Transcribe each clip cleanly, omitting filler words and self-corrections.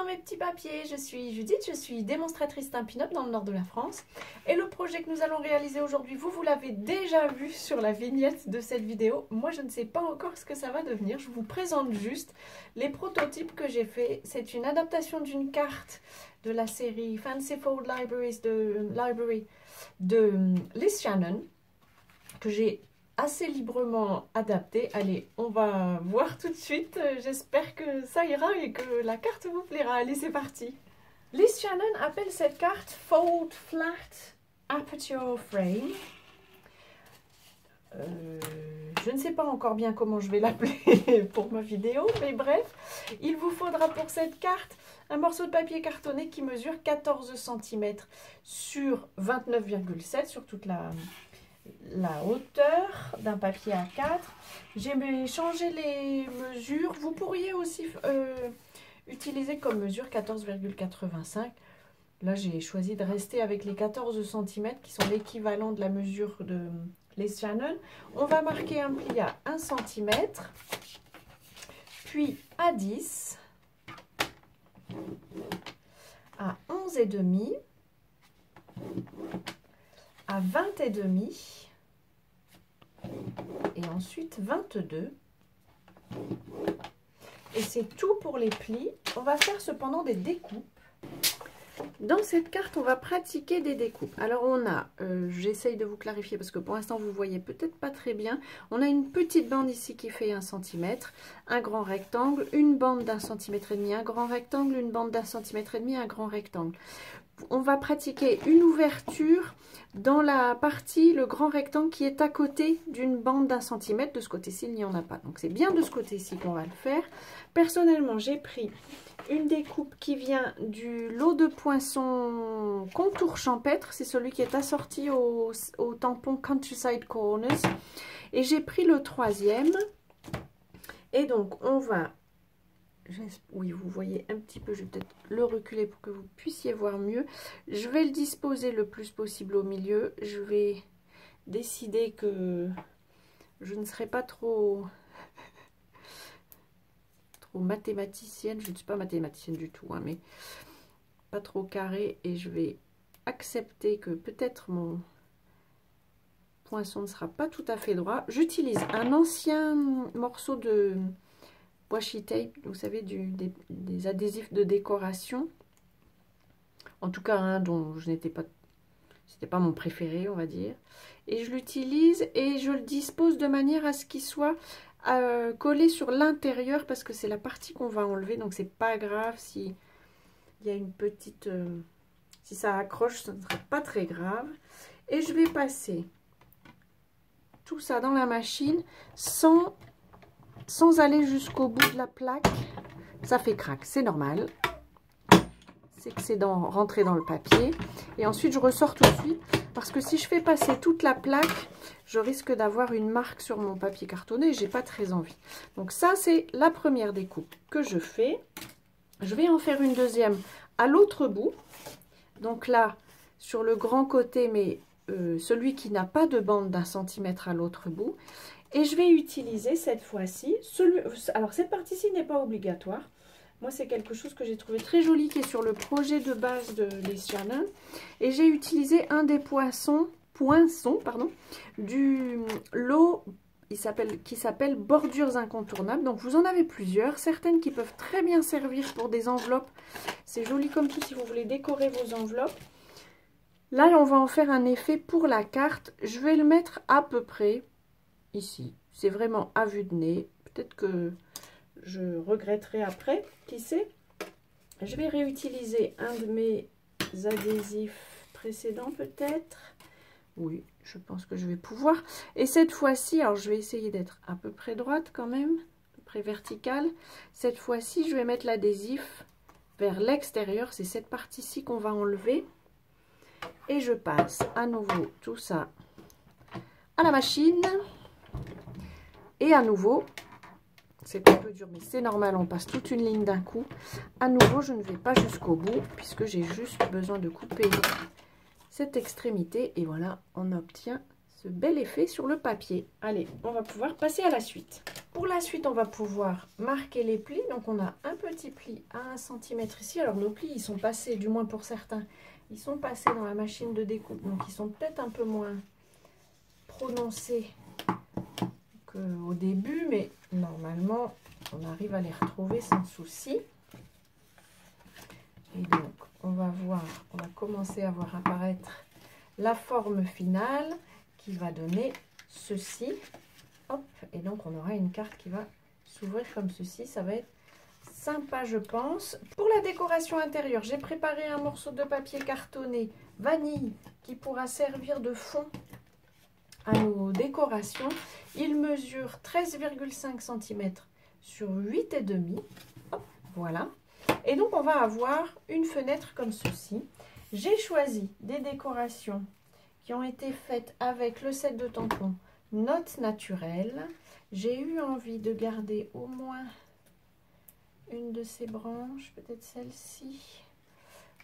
dans mes petits papiers, je suis Judith, je suis démonstratrice Stampin' Up dans le nord de la France. Et le projet que nous allons réaliser aujourd'hui, vous l'avez déjà vu sur la vignette de cette vidéo. Moi, je ne sais pas encore ce que ça va devenir. Je vous présente juste les prototypes que j'ai fait. C'est une adaptation d'une carte de la série Fancy Fold Library de Liz Shannon, que j'ai assez librement adapté. Allez, on va voir tout de suite. J'espère que ça ira et que la carte vous plaira. Allez, c'est parti. Liz Shannon appelle cette carte Fold Flat Aperture Frame. Je ne sais pas encore bien comment je vais l'appeler pour ma vidéo, mais bref, il vous faudra pour cette carte un morceau de papier cartonné qui mesure 14 cm sur 29,7 sur toute la hauteur d'un papier A4. J'ai changé les mesures. Vous pourriez aussi utiliser comme mesure 14,85. Là, j'ai choisi de rester avec les 14 cm qui sont l'équivalent de la mesure de Liz Shannon. On va marquer un pli à 1 cm, puis à 10, à 11,5, à 20,5 et ensuite 22. Et c'est tout pour les plis. On va faire cependant des découpes. Dans cette carte, on va pratiquer des découpes. Alors on a, j'essaye de vous clarifier parce que pour l'instant vous voyez peut-être pas très bien. On a une petite bande ici qui fait 1 cm, un grand rectangle, une bande d'1,5 cm, un grand rectangle, une bande d'1,5 cm, un grand rectangle. On va pratiquer une ouverture dans la partie, le grand rectangle qui est à côté d'une bande d'1 cm. De ce côté-ci, il n'y en a pas. Donc c'est bien de ce côté-ci qu'on va le faire. Personnellement, j'ai pris une découpe qui vient du lot de poinçons contour champêtre. C'est celui qui est assorti au tampon Countryside Corners. Et j'ai pris le 3e. Et donc, on va... Oui, vous voyez un petit peu, je vais peut-être le reculer pour que vous puissiez voir mieux. Je vais le disposer le plus possible au milieu. Je vais décider que je ne serai pas trop mathématicienne. Je ne suis pas mathématicienne du tout, hein, mais pas trop carré. Et je vais accepter que peut-être mon poinçon ne sera pas tout à fait droit. J'utilise un ancien morceau de washi tape, vous savez, des adhésifs de décoration, en tout cas un dont je n'étais pas, c'était pas mon préféré, on va dire, et je l'utilise et je le dispose de manière à ce qu'il soit collé sur l'intérieur parce que c'est la partie qu'on va enlever, donc c'est pas grave si il y a une petite, si ça accroche, ce ne sera pas très grave. Et je vais passer tout ça dans la machine sans aller jusqu'au bout de la plaque. Ça fait craque, c'est normal. C'est que c'est rentré dans le papier. Et ensuite, je ressors tout de suite. Parce que si je fais passer toute la plaque, je risque d'avoir une marque sur mon papier cartonné. Et j'ai pas très envie. Donc ça, c'est la première découpe que je fais. Je vais en faire une deuxième à l'autre bout. Donc là, sur le grand côté, mais celui qui n'a pas de bande d'1 cm à l'autre bout. Et je vais utiliser cette fois-ci, alors cette partie-ci n'est pas obligatoire. Moi, c'est quelque chose que j'ai trouvé très joli qui est sur le projet de base de Liz Shannon. Et j'ai utilisé un des poinçons du lot qui s'appelle Bordures Incontournables. Donc vous en avez plusieurs, certaines qui peuvent très bien servir pour des enveloppes. C'est joli comme tout si vous voulez décorer vos enveloppes. Là, on va en faire un effet pour la carte. Je vais le mettre à peu près ici. C'est vraiment à vue de nez. Peut-être que je regretterai après, qui sait. Je vais réutiliser un de mes adhésifs précédents peut-être. Oui, je pense que je vais pouvoir. Et cette fois-ci, alors je vais essayer d'être à peu près droite quand même, à peu près verticale. Cette fois-ci, je vais mettre l'adhésif vers l'extérieur. C'est cette partie-ci qu'on va enlever. Et je passe à nouveau tout ça à la machine. Et à nouveau, c'est un peu dur, mais c'est normal, on passe toute une ligne d'un coup. À nouveau, je ne vais pas jusqu'au bout, puisque j'ai juste besoin de couper cette extrémité. Et voilà, on obtient ce bel effet sur le papier. Allez, on va pouvoir passer à la suite. Pour la suite, on va pouvoir marquer les plis. Donc, on a un petit pli à 1 cm ici. Alors, nos plis, ils sont passés, du moins pour certains, ils sont passés dans la machine de découpe. Donc, ils sont peut-être un peu moins prononcés qu'au début. Mais normalement, on arrive à les retrouver sans souci. Et donc, on va commencer à voir apparaître la forme finale qui va donner ceci. Hop, et donc on aura une carte qui va s'ouvrir comme ceci. Ça va être sympa, je pense. Pour la décoration intérieure, j'ai préparé un morceau de papier cartonné vanille qui pourra servir de fond à nos décorations. Il mesure 13,5 cm sur 8,5. Hop, voilà. Et donc on va avoir une fenêtre comme ceci. J'ai choisi des décorations qui ont été faites avec le set de tampons Notes Naturelles. J'ai eu envie de garder au moins une de ces branches, peut-être celle-ci,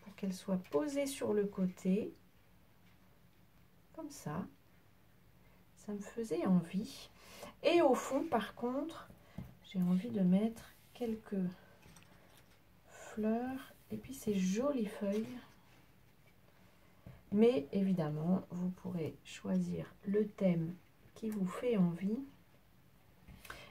pour qu'elle soit posée sur le côté, comme ça. Ça me faisait envie. Et au fond, par contre, j'ai envie de mettre quelques fleurs et puis ces jolies feuilles. Mais évidemment, vous pourrez choisir le thème qui vous fait envie.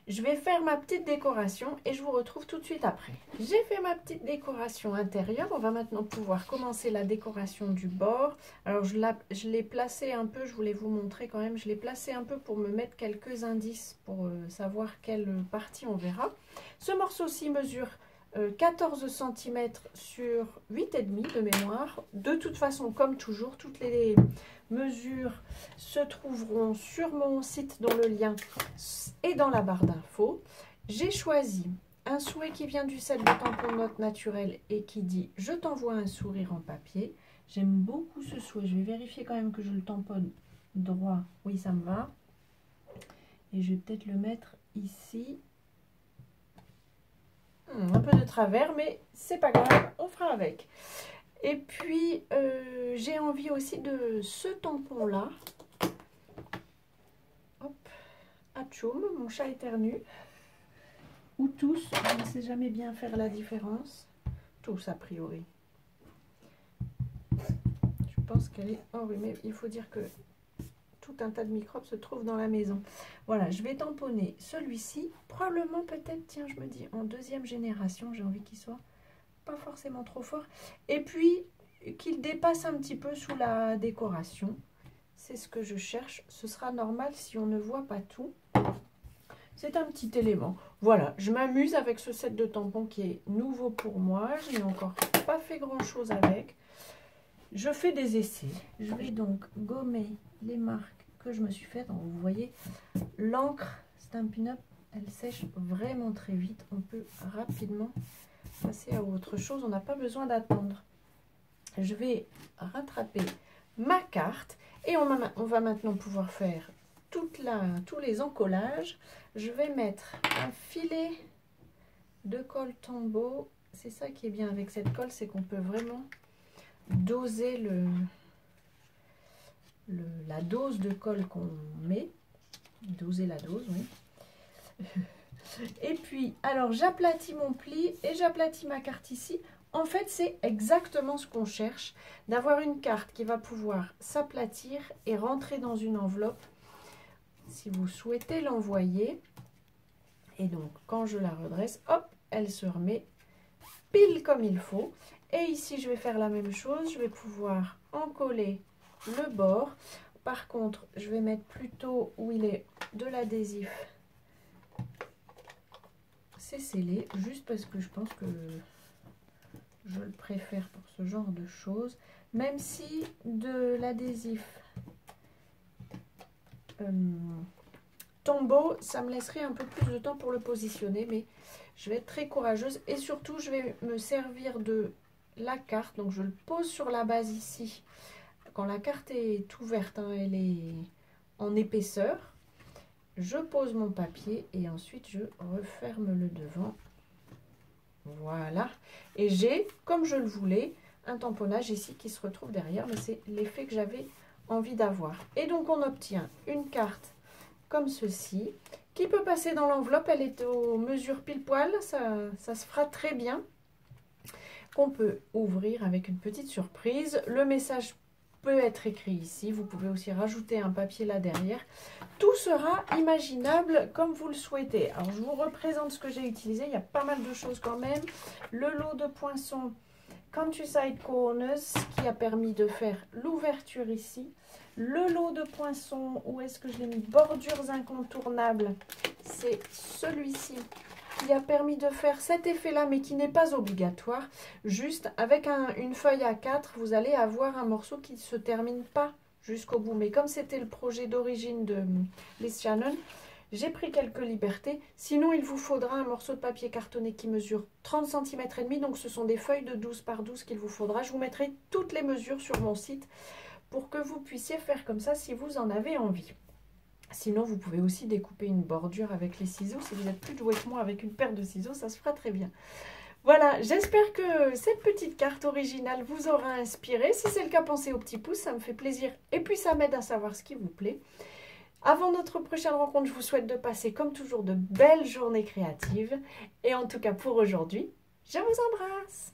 Je vais faire ma petite décoration et je vous retrouve tout de suite après. J'ai fait ma petite décoration intérieure. On va maintenant pouvoir commencer la décoration du bord. Alors je l'ai placé un peu, je voulais vous montrer quand même, je l'ai placé un peu pour me mettre quelques indices pour savoir quelle partie on verra. Ce morceau-ci mesure 14 cm sur 8,5 de mémoire. De toute façon, comme toujours, toutes les mesures se trouveront sur mon site dont le lien est dans la barre d'infos. J'ai choisi un souhait qui vient du set de tampons Notes Naturelles et qui dit « Je t'envoie un sourire en papier ». J'aime beaucoup ce souhait. Je vais vérifier quand même que je le tamponne droit. Oui, ça me va. Et je vais peut-être le mettre ici. Un peu de travers, mais c'est pas grave, on fera avec. Et puis, j'ai envie aussi de ce tampon-là. Hop, atchoum, mon chat éternue. Ou tous, je ne sais jamais bien faire la différence. Tous, a priori. Je pense qu'elle est enrhumée. Il faut dire que tout un tas de microbes se trouvent dans la maison. Voilà, je vais tamponner celui-ci. Probablement, peut-être, tiens, je me dis, en 2e génération, j'ai envie qu'il soit pas forcément trop fort. Et puis, qu'il dépasse un petit peu sous la décoration. C'est ce que je cherche. Ce sera normal si on ne voit pas tout. C'est un petit élément. Voilà, je m'amuse avec ce set de tampons qui est nouveau pour moi. Je n'ai encore pas fait grand-chose avec. Je fais des essais. Je vais donc gommer les marques que je me suis faites. Donc, vous voyez, l'encre Stampin' Up, elle sèche vraiment très vite. On peut rapidement passer à autre chose. On n'a pas besoin d'attendre. Je vais rattraper ma carte et on va maintenant pouvoir faire tous les encollages. Je vais mettre un filet de colle Tombow. C'est ça qui est bien avec cette colle, c'est qu'on peut vraiment doser la dose de colle qu'on met. Doser la dose, oui. Et puis, alors j'aplatis mon pli et j'aplatis ma carte ici. En fait, c'est exactement ce qu'on cherche, d'avoir une carte qui va pouvoir s'aplatir et rentrer dans une enveloppe si vous souhaitez l'envoyer. Et donc, quand je la redresse, hop, elle se remet pile comme il faut. Et ici, je vais faire la même chose. Je vais pouvoir encoller le bord. Par contre, je vais mettre plutôt où il est de l'adhésif. C'est scellé, juste parce que je pense que je le préfère pour ce genre de choses. Même si de l'adhésif Tombow, ça me laisserait un peu plus de temps pour le positionner. Mais je vais être très courageuse. Et surtout, je vais me servir de la carte. Donc, je le pose sur la base ici. Quand la carte est ouverte, hein, elle est en épaisseur. Je pose mon papier et ensuite je referme le devant. Voilà. Et j'ai, comme je le voulais, un tamponnage ici qui se retrouve derrière. Mais c'est l'effet que j'avais envie d'avoir. Et donc on obtient une carte comme ceci qui peut passer dans l'enveloppe. Elle est aux mesures pile poil, ça se fera très bien. Qu'on peut ouvrir avec une petite surprise. Le message peut être écrit ici. Vous pouvez aussi rajouter un papier là derrière. Tout sera imaginable comme vous le souhaitez. Alors, je vous représente ce que j'ai utilisé. Il y a pas mal de choses quand même. Le lot de poinçons Countryside Corners qui a permis de faire l'ouverture ici. Le lot de poinçons, où est-ce que je l'ai mis? Bordures incontournables. C'est celui-ci qui a permis de faire cet effet-là, mais qui n'est pas obligatoire. Juste avec une feuille A4, vous allez avoir un morceau qui ne se termine pas jusqu'au bout. Mais comme c'était le projet d'origine de Liz Shannon, j'ai pris quelques libertés. Sinon, il vous faudra un morceau de papier cartonné qui mesure 30 cm et demi. Donc, ce sont des feuilles de 12 par 12 qu'il vous faudra. Je vous mettrai toutes les mesures sur mon site pour que vous puissiez faire comme ça si vous en avez envie. Sinon, vous pouvez aussi découper une bordure avec les ciseaux. Si vous êtes plus doué que moi avec une paire de ciseaux, ça se fera très bien. Voilà, j'espère que cette petite carte originale vous aura inspiré. Si c'est le cas, pensez au petit pouce, ça me fait plaisir. Et puis, ça m'aide à savoir ce qui vous plaît. Avant notre prochaine rencontre, je vous souhaite de passer, comme toujours, de belles journées créatives. Et en tout cas, pour aujourd'hui, je vous embrasse.